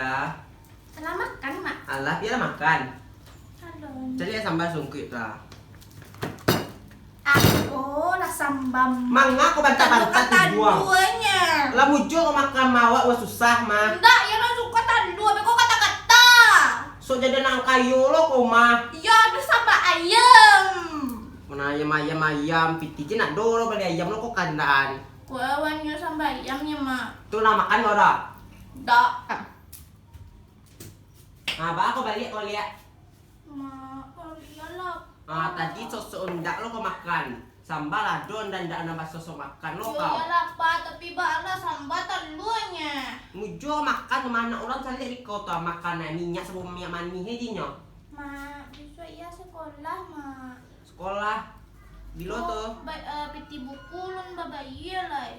ya. Salah makan, Mak. Alah, dia makan. Halo. Jadi sambal sungkit lah. Aku lah sambam. Mangga aku bantah-bantah dibuang. Duanya. Lah muncul kau makan mawak wah susah mah. Enggak, ya lo suka tandu, tapi kok kata-kata. So jadi nang kayu lo kau mah. Ya, ada sambal ayam. Mana ayam piti nak dolo beli ayam lo kok kandaan. Kuawannya sambal ayamnya, Mak. Tuh lah makan lo dah. Enggak. Ah, bah aku balik kau lihat. Mak, kalau iyalah. Ah, tadi sosok undak lo kau makan. Sambal adon dan ndak nambah sosok makan lo Ya kau. iyalah, Pak, tapi baklah sambal tanduanya. Mujo makan kemana orang cari di kota makanan minyak sama minyak manis hedinya. Mak, besok iya sekolah, Mak. Sekolah bilo tuh. Piti buku lon babayi lah.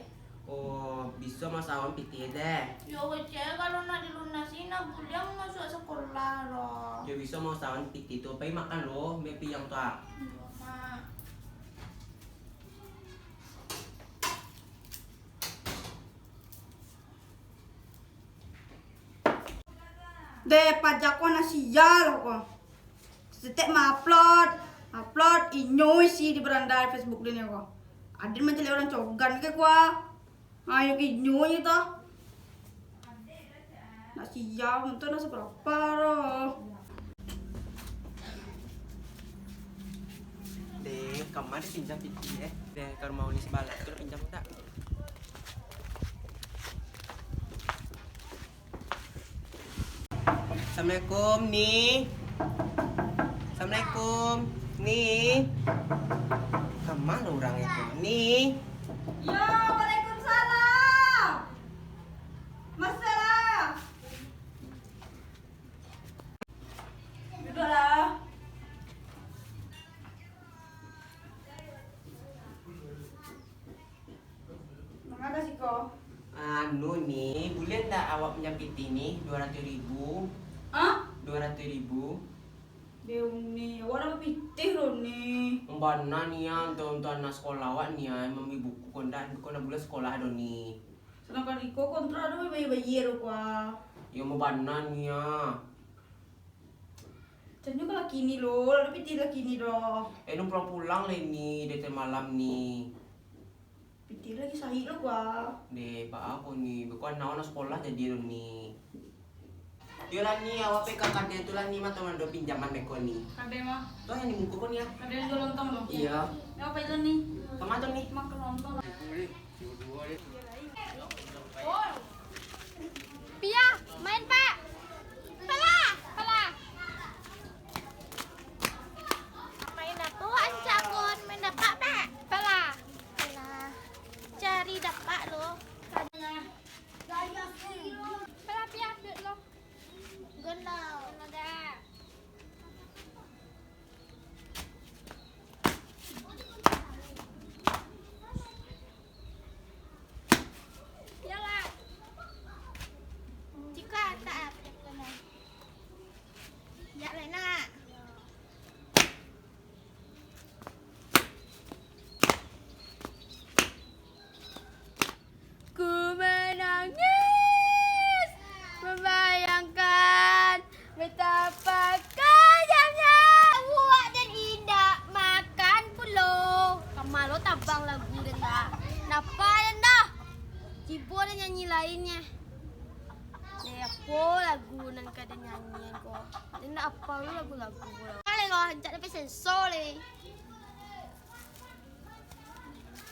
Oh, bisa masawan piti deh. Ya wajah kalau nak dilunasin nak bulan masuk sekolah loh. Ya bisa masawan piti tuh, pai makan lo, bepi yang tuh. Ya, Mak. De pajak ko na siya ko. Setiap upload inyoy si di beranda Facebook din ko. Adin man jale orang cogan ke kwa. Ayo ki inyoy ito. Na siya mo to na sa paraparo. Deh, kamar pinjam piti eh. Deh, kalau mau nih sebalat, kalau pinjam tak? Assalamualaikum nih. Assalamualaikum nih. Kemana orang itu nih? Yo, waalaikumsalam. Masalah. Duduklah. Mana sih kau? Anu nih, boleh ndak awak pinjam piti nih 200.000? Hah? 200.000? Deuni, awak nak pitih lo nih. Mbana nih ya untuk anak sekolah awak nih ya, mami buku kondak bulan sekolah do nih. Sedangkan Riko kontra ada bayi lo kwa. Ya mau bana nih ya. Jangan juga laki ni lo, lebih tidak kini doh. Nung pulang lah ini, dari malam nih. Pitih lagi sahih lo kwa. Deh, pak aku nih, bukan anak sekolah jadi lo nih. Yo lah nih, awak peka kadang itu lah nih mah teman do pinjaman beko nih. Kade mah, Tuh yang di muka kau nih ya. kade yang jual lontong lo. Iya. Ya apa itu nih? Kemana tuh nih? Makan lontong. Pia, main Pak. Pala, pala. Main apa ancagon? Main dapat Pak. Pala. Pala. Cari dapat lo. Pala Pia, duit lo. Gonal, ada. Yalah. Jika tak apa ya Lena. Ku menangis membayangkan betapa kejamnya buat dan indah makan pulau. Kamalo tabang lagu dan dah. Napa dan dah? Cibo ada nyanyi lainnya. Apa lagu nan kada nyanyian ko. Tidak apa lu lagu-lagu lo. Kali lo hancur sampai sensor le.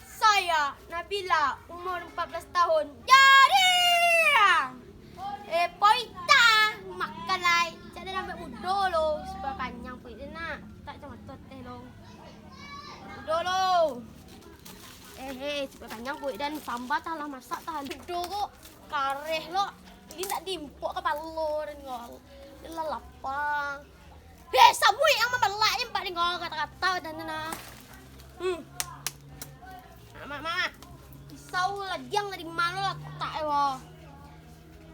Saya Nabila umur 14 tahun. Jadi poita makan lai. Jadi sampai udo lo supaya kanyang pun dia nak. Tak cuma teh lo. Udo lo. Supaya kanyang pun dan sambal tak lah masak tak udo kok. Kareh lo. Ini tak dimpuk kepala lo dan ngol. Ini lapang. Biasa bui yang membelak ni mbak ngol kata-kata dan na. Mama. Pisau lah diang dari mana lah tak ewa.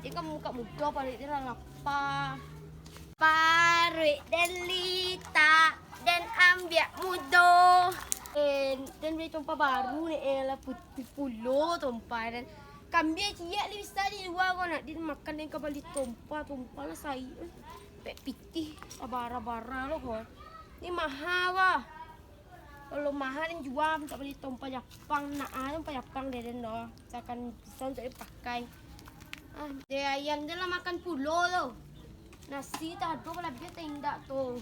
Dia kan muka muda pada dia lah lapang. Parik dan lita dan ambiak muda. Dan beli tumpah baru ni lah putih puluh tumpah dan Kambing ciak ni bisa di luar kau nak dia makan dengan kembali tumpah lah saya. Pek pitih bara-bara lo kau. Ni mahal lah. Kalau mahal ni jual tak beli tumpah Jepang nak tumpah Jepang dia dah. Akan bisa untuk dipakai. Dia ayam dia lah makan pulau tu. Nasi tak ada kalau dia tindak tu.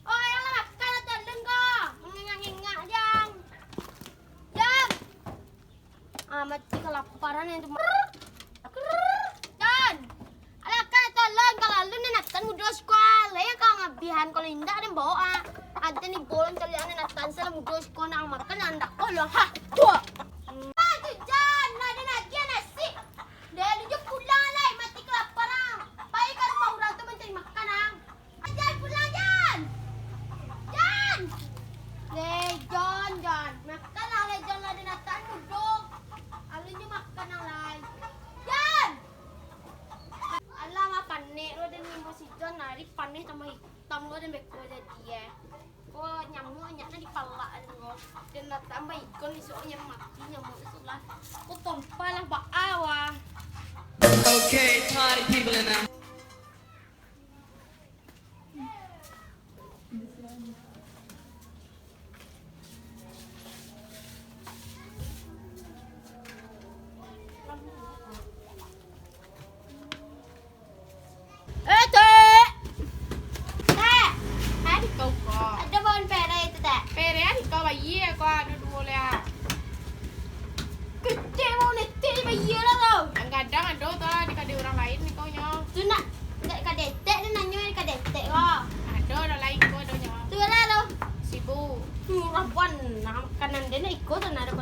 Oh yang lah makan lah tandeng kau. Ngengak jang. Jang. Mati kelaparan yang tu. Dan. Alah kan tolong kalau lu ni nak mudah sekolah ya kau ngabihan kalau indah dan bawa. Ada ni bolong cari anak nak sel mudah sekolah nak makan anda kau lah. Ha. Tua. Tu Jan, ada lagi nasi. Dia dia pulang lah mati kelaparan. Baik kan rumah orang tu mencari makan ang. Jan pulang Jan. Jan. Jan. Makan lah Jan ada nak mudah. Alunya makan ang lain. Jan. Alah mah panik lo dan ni masih Jan nari panik tambah hitam lo dan beko jadi ya. Oh nyamuknya di pala lo dan tambah ikon ni soalnya mati nyamuk itu lah. Kau tumpah lah bak awah. Okay, party people in the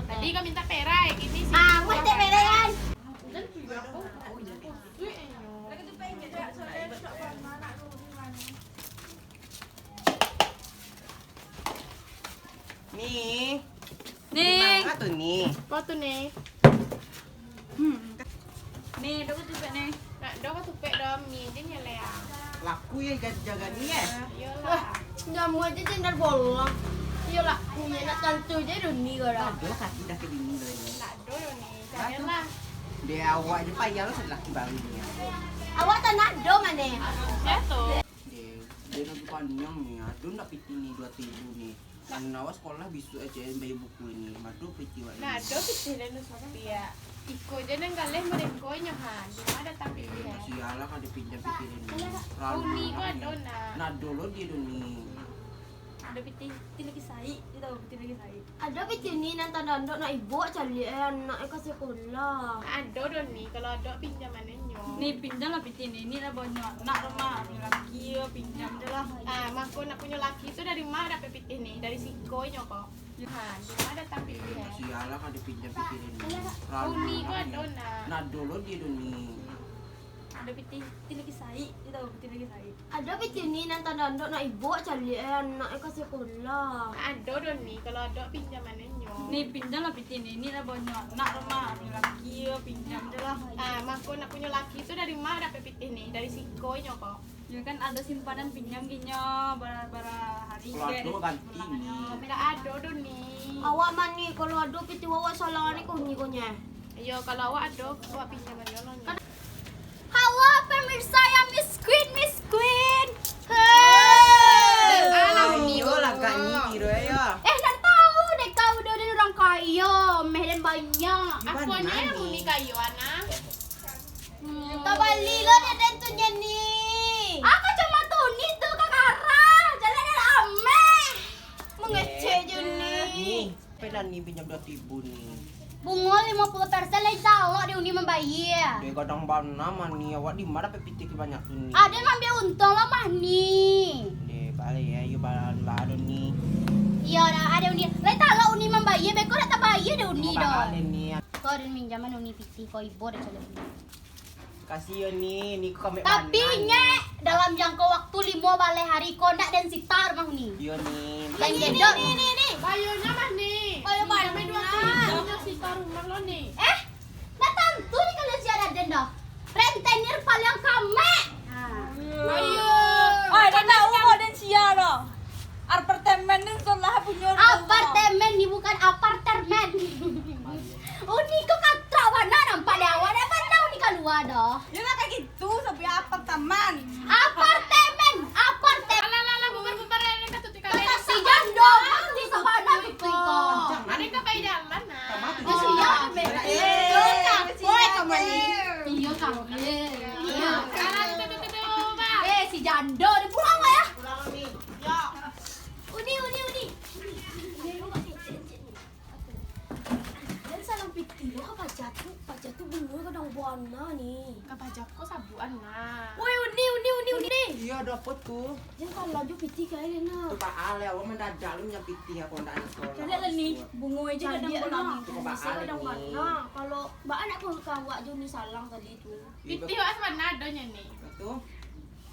Tadi kau minta perai, gini sih. Mesti perean. Nih. Nih. Mana tuh nih? Kau tuh nih. Nih, dok tupek nih. Nak do kau tupek do mie je ni lah ya. Laku ya jaga nih ya. Iyalah. Nyamuk aja cendal bolong. Iyalah, punya nak tentu je dunia orang. Aduh kaki dah kedingin tuh ini. Nak do yo nih. Janganlah. Dia awak je payah lo laki baru ni. Awak tak nak do mana? Ya tuh. Dia nak panjang ni. Aduh nak piti ni 2.000 ni. Karena awak sekolah bisu aja bayar buku ini. Madu piti wak Nah, do pikiran nu Sophia. Iko je nang galeh mereka nyohan. Di mana tapi dia. Sialah kan dipinjam pikirin ni. Uni kau do nak. Nah dulu dia ni. Ada piti lagi sai, dia tahu piti lagi sai. Ada piti ni nak tanda nak ibu cari anak ke sekolah. Ada do nih. Kalau ada pinjaman nyo. Nih pinjam lah piti nih, ini lah banyak. Nak rumah laki pinjam je lah. Mako nak punya laki itu dari mana dapat pitih nih? Dari siko nyo kok. Di mana tapi dia. Sialah kan dipinjam pikirin ni. Uni kau do nak. Nah dulu dia ni. Ada piti lagi sai, dia tahu piti lagi sai. Ada piti ni nak tanda nak ibu cari anak ke sekolah. Ada do nih. Kalau ada pinjaman nyo. Nih pinjam lah piti nih, ini lah banyak. Nak rumah laki pinjam je lah. Mako nak punya laki itu dari mana dapat pitih nih? Dari siko nyo kok. Ya kan ada simpanan pinjam ginyo bara hari Kalau ada ganti ni. Tidak ada do nih. Awak mani kalau ada piti awak salah ni kau ni konya. Yo kalau awak ada, awak pinjaman yo nih. Halo pemirsa yang Miss Queen. Alah Ni ni lah kak ni kira ya. Nak tahu deh kau udah ada orang kaya, meh dan banyak. Aku Gimana nya ni? muni kayu anak. Tak balik lo dia tentunya ni. Aku cuma tuh ni tu kakara, jalan dan ame. Mengecek je ni. Ni. Pelan ni pinjam 2.000 ni. Bunga 50% lagi salah dia undi membayar. Dia kadang bana mani awak di mana pepiti banyak tu ni. Ada ngambil untung lah mah ni. Dia balik ya, you balan baru ni. Iya dah ada undi. Lai tahu undi membayar, beko dah tak bayar dah undi dah. Balik ni. Kau ada minjaman undi piti kau ibu dah cakap. Kasih ni, ni kau ambil Tapi nyek dalam jangka waktu 5 balai hari kau nak dan sitar mah ni. Dia ni. Yang gendok ni. Bayunya mah nih. Bayu bayar Sampai 2 mana? punya sita rumah lo nih. Nah tentu ni kalau siapa ada dah. Rentenir paling kame. Ayo. Oh, dah tahu kau dan sia loh. Apartemen ni sekolah punya. Apartemen ni bukan apartemen. Oh ni kau katra Ando, di pulang nggak ya? Pulang nih. Ya. Uni. Dan salam piti lo apa jatuh bunga kadang buana nih. Kapajak ko sabuan na. Woi uni. Iya dapat tuh. Jangan kalau laju piti kayaknya na. Tuh Pak Ale, awak mendadak lu nyapiti aku ndak ada sekolah. Jadi lah nih, bunga aja kadang buana. Tuh Pak Bisa Ale kadang nih. buana. Kalau mbak anak pun kawak Joni salang tadi tuh. Piti was manado nya nih. Tuh.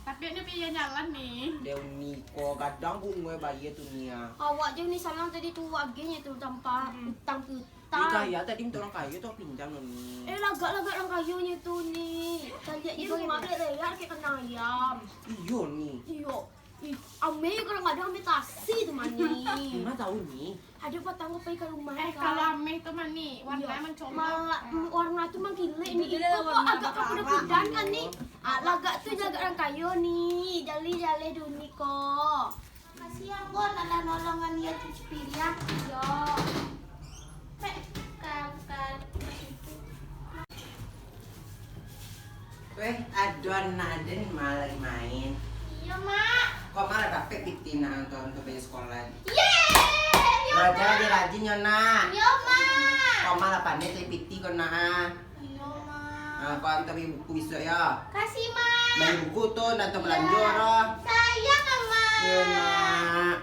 Tapi ini pilih jalan nih. Deuniko kadang bunga bayi tuh nia. Kawak Joni salang tadi tuh agenya tuh tanpa utang Ini piutang. kaya tadi minta orang kaya tuh pinjam lo nih. Lagak orang kayunya tuh nih. Tadi itu ngambil leher kayak kena ayam. Iyo nih. Iyo. Ame kalau nggak ada ame kasih tuh mani. Gimana tahu nih? Ada patang pergi ke rumah. Kalau ame itu mah nih, warna mencolok. Warna tuh mengkile ini itu kok agak kepedan kan nih. Lagak tuh jaga orang kayu nih. Jali duni kok. Kasih ya kok nolongan dia cuci piring. Yo. Weh, adon naden malah main. Iya mak. Kok malah dapet pitina untuk baju sekolah. Yeay. Raja rajin nyona. Iya mak. Kok malah pandai teh piti kok nah. Iya mak. Kok antar buku bisa ya. Kasih mak. Beli buku tuh nanti belanja roh. Sayang mak. Iya nak.